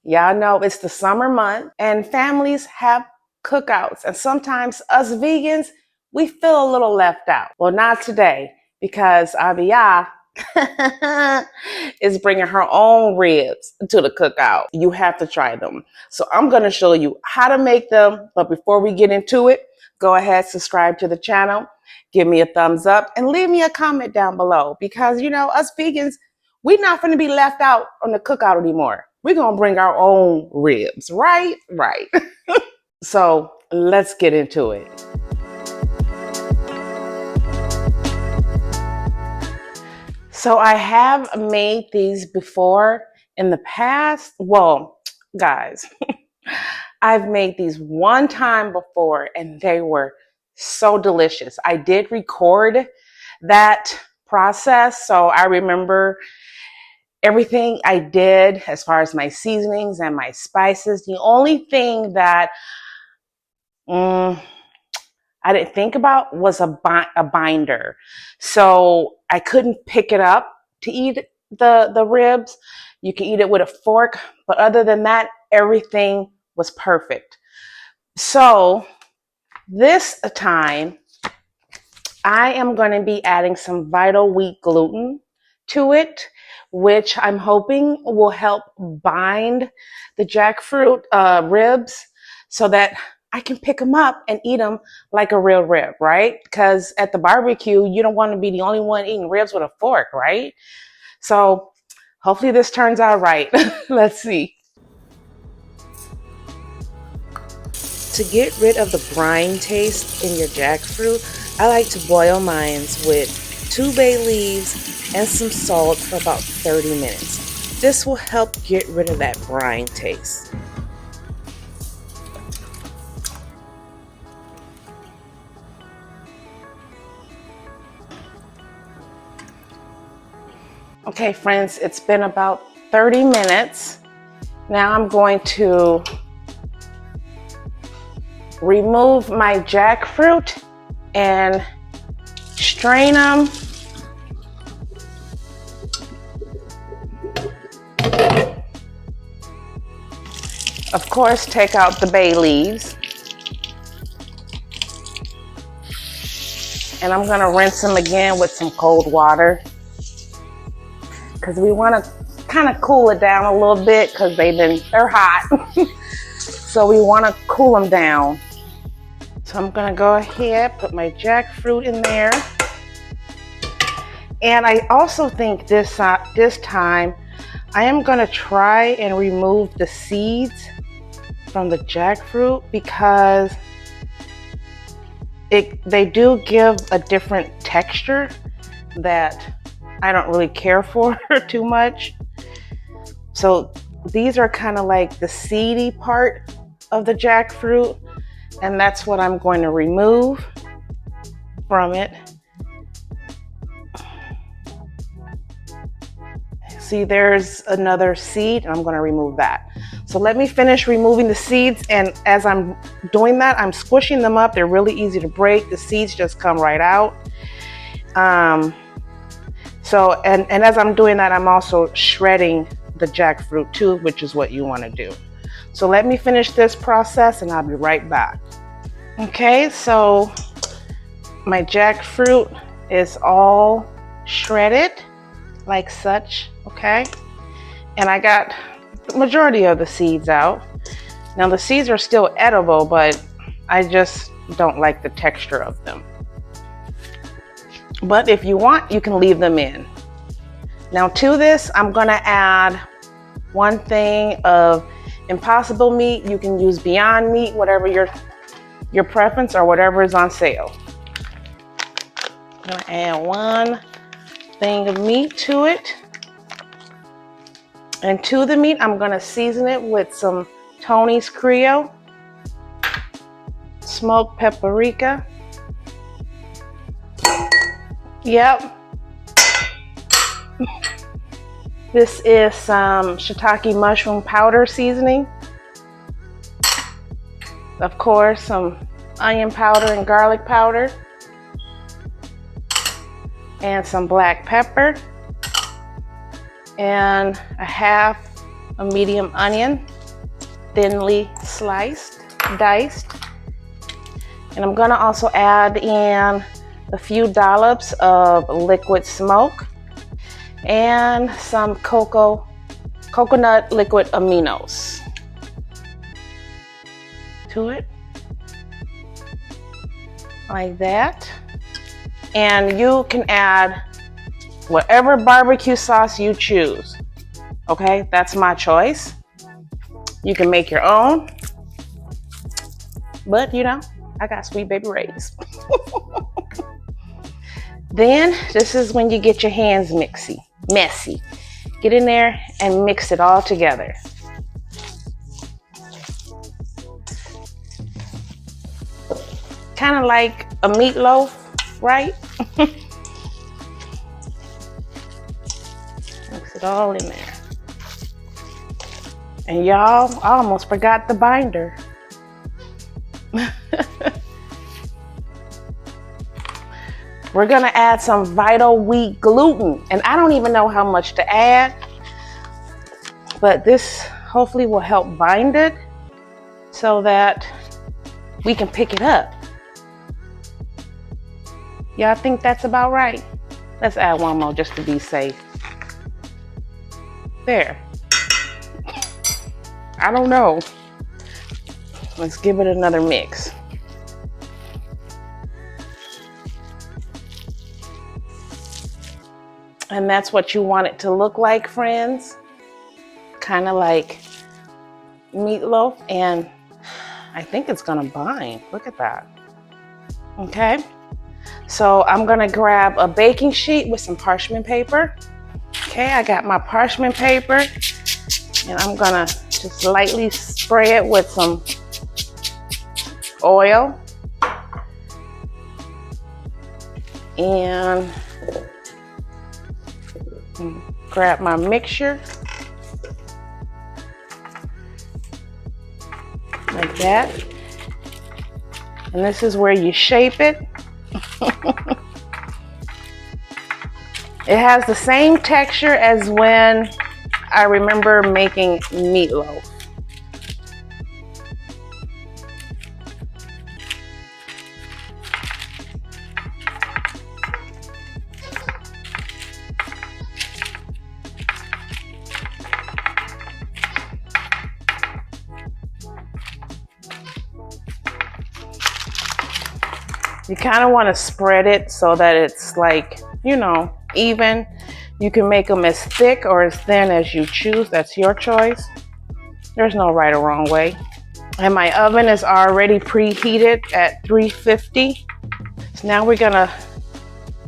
Y'all know it's the summer month and families have cookouts. And sometimes us vegans, we feel a little left out. Well, not today, because Abiyah is bringing her own ribs to the cookout. You have to try them. So I'm going to show you how to make them. But before we get into it, go ahead, subscribe to the channel, give me a thumbs up, and leave me a comment down below. Because, you know, us vegans, we're not going to be left out on the cookout anymore. We're going to bring our own ribs, right? Right. So let's get into it. So I have made these before in the past. Well, guys, I've made these one time before and they were so delicious. I did record that process, so I remember everything I did as far as my seasonings and my spices. The only thing that I didn't think about was a binder. So I couldn't pick it up to eat the ribs. You can eat it with a fork, but other than that, everything was perfect. So this time, I am going to be adding some vital wheat gluten to it, which I'm hoping will help bind the jackfruit ribs so that I can pick them up and eat them like a real rib, right? Because at the barbecue, you don't want to be the only one eating ribs with a fork, right? So hopefully this turns out right. Let's see. To get rid of the brine taste in your jackfruit, I like to boil mine with 2 bay leaves and some salt for about 30 minutes. This will help get rid of that brine taste. Okay, friends, it's been about 30 minutes. Now I'm going to remove my jackfruit and strain them. Of course, take out the bay leaves. And I'm going to rinse them again with some cold water, because we want to kind of cool it down a little bit because they're hot. So we want to cool them down. So I'm going to go ahead, put my jackfruit in there. And I also think this time I am going to try and remove the seeds from the jackfruit, because they do give a different texture that I don't really care for too much. So these are kind of like the seedy part of the jackfruit, and that's what I'm going to remove from it. See, there's another seed, and I'm going to remove that. So let me finish removing the seeds, and as I'm doing that, I'm squishing them up. They're really easy to break. The seeds just come right out. So as I'm doing that, I'm also shredding the jackfruit too, which is what you want to do. So let me finish this process and I'll be right back. Okay, so my jackfruit is all shredded like such, okay? And I got the majority of the seeds out. Now the seeds are still edible, but I just don't like the texture of them. But if you want, you can leave them in. Now to this, I'm gonna add 1 thing of Impossible meat. You can use Beyond Meat, whatever your preference or whatever is on sale. I'm gonna add 1 thing of meat to it. And to the meat, I'm gonna season it with some Tony's Creole, smoked paprika. Yep. This is some shiitake mushroom powder seasoning. Of course, some onion powder and garlic powder. And some black pepper. And a half a medium onion, thinly sliced, diced. And I'm gonna also add in a few dollops of liquid smoke and some coconut liquid aminos to it, like that. And you can add whatever barbecue sauce you choose. Okay, that's my choice. You can make your own, but you know, I got Sweet Baby Ray's. Then this is when you get your hands messy. Get in there and mix it all together. Kind of like a meatloaf, right? Mix it all in there. And y'all, I almost forgot the binder. We're gonna add some Vital Wheat gluten. And I don't even know how much to add, but this hopefully will help bind it so that we can pick it up. Y'all think that's about right? Let's add one more just to be safe. There. I don't know. Let's give it another mix. And that's what you want it to look like, friends. Kind of like meatloaf, and I think it's gonna bind. Look at that. Okay. So I'm gonna grab a baking sheet with some parchment paper. Okay, I got my parchment paper, and I'm gonna just lightly spray it with some oil. And grab my mixture like that. And this is where you shape it. It has the same texture as when I remember making meatloaf. You kind of want to spread it so that it's like, you know, even. You can make them as thick or as thin as you choose. That's your choice. There's no right or wrong way. And my oven is already preheated at 350. So now we're gonna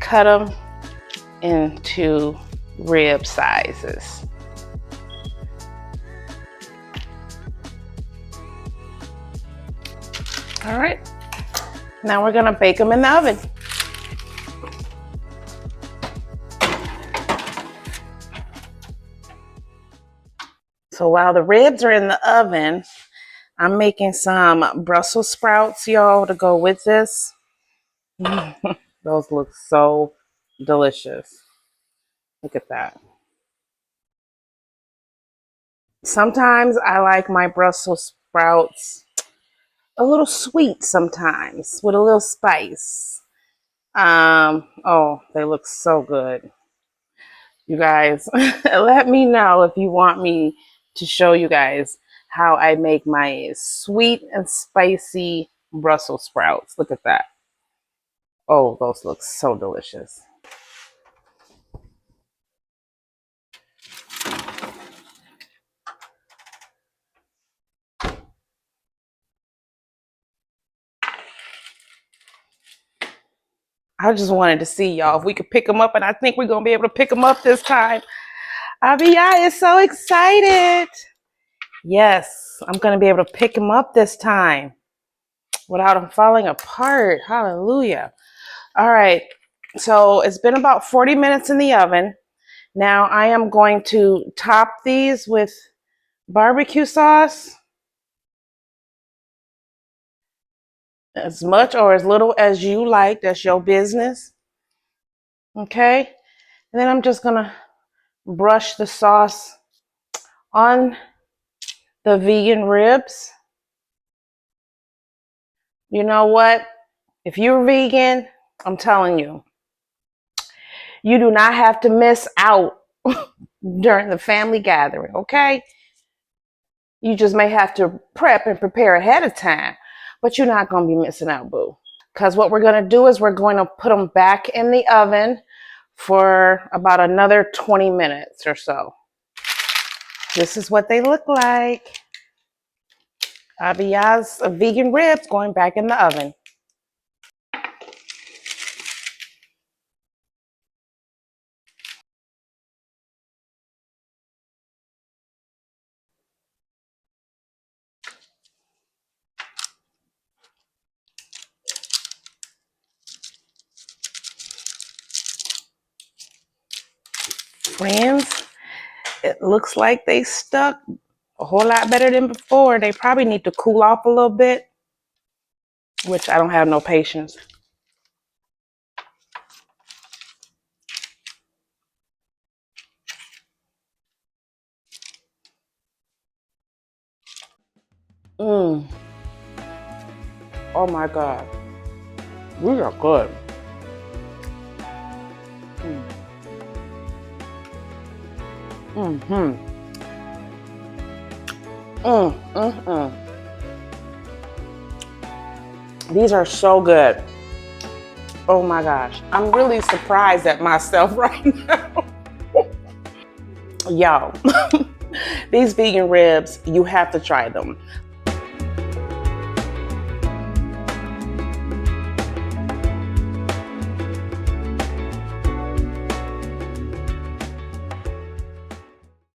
cut them into rib sizes. All right. Now we're gonna bake them in the oven. So while the ribs are in the oven, I'm making some Brussels sprouts, y'all, to go with this. Those look so delicious. Look at that. Sometimes I like my Brussels sprouts a little sweet sometimes with a little spice. Oh, they look so good. You guys, let me know if you want me to show you guys how I make my sweet and spicy Brussels sprouts. Look at that. Oh, those look so delicious. I just wanted to see y'all if we could pick them up, and I think we're going to be able to pick them up this time. Abiyah is so excited. Yes, I'm going to be able to pick them up this time without them falling apart. Hallelujah. All right. So it's been about 40 minutes in the oven. Now I am going to top these with barbecue sauce. As much or as little as you like. That's your business. Okay. And then I'm just going to brush the sauce on the vegan ribs. You know what? If you're vegan, I'm telling you, you do not have to miss out during the family gathering, okay? You just may have to prep and prepare ahead of time, but you're not going to be missing out, boo. Because what we're going to do is we're going to put them back in the oven for about another 20 minutes or so. This is what they look like. Abiyah's vegan ribs going back in the oven. Friends, it looks like they stuck a whole lot better than before. They probably need to cool off a little bit, which I don't have no patience. Oh my God. These are good. These are so good. Oh my gosh. I'm really surprised at myself right now. Y'all, these vegan ribs, you have to try them.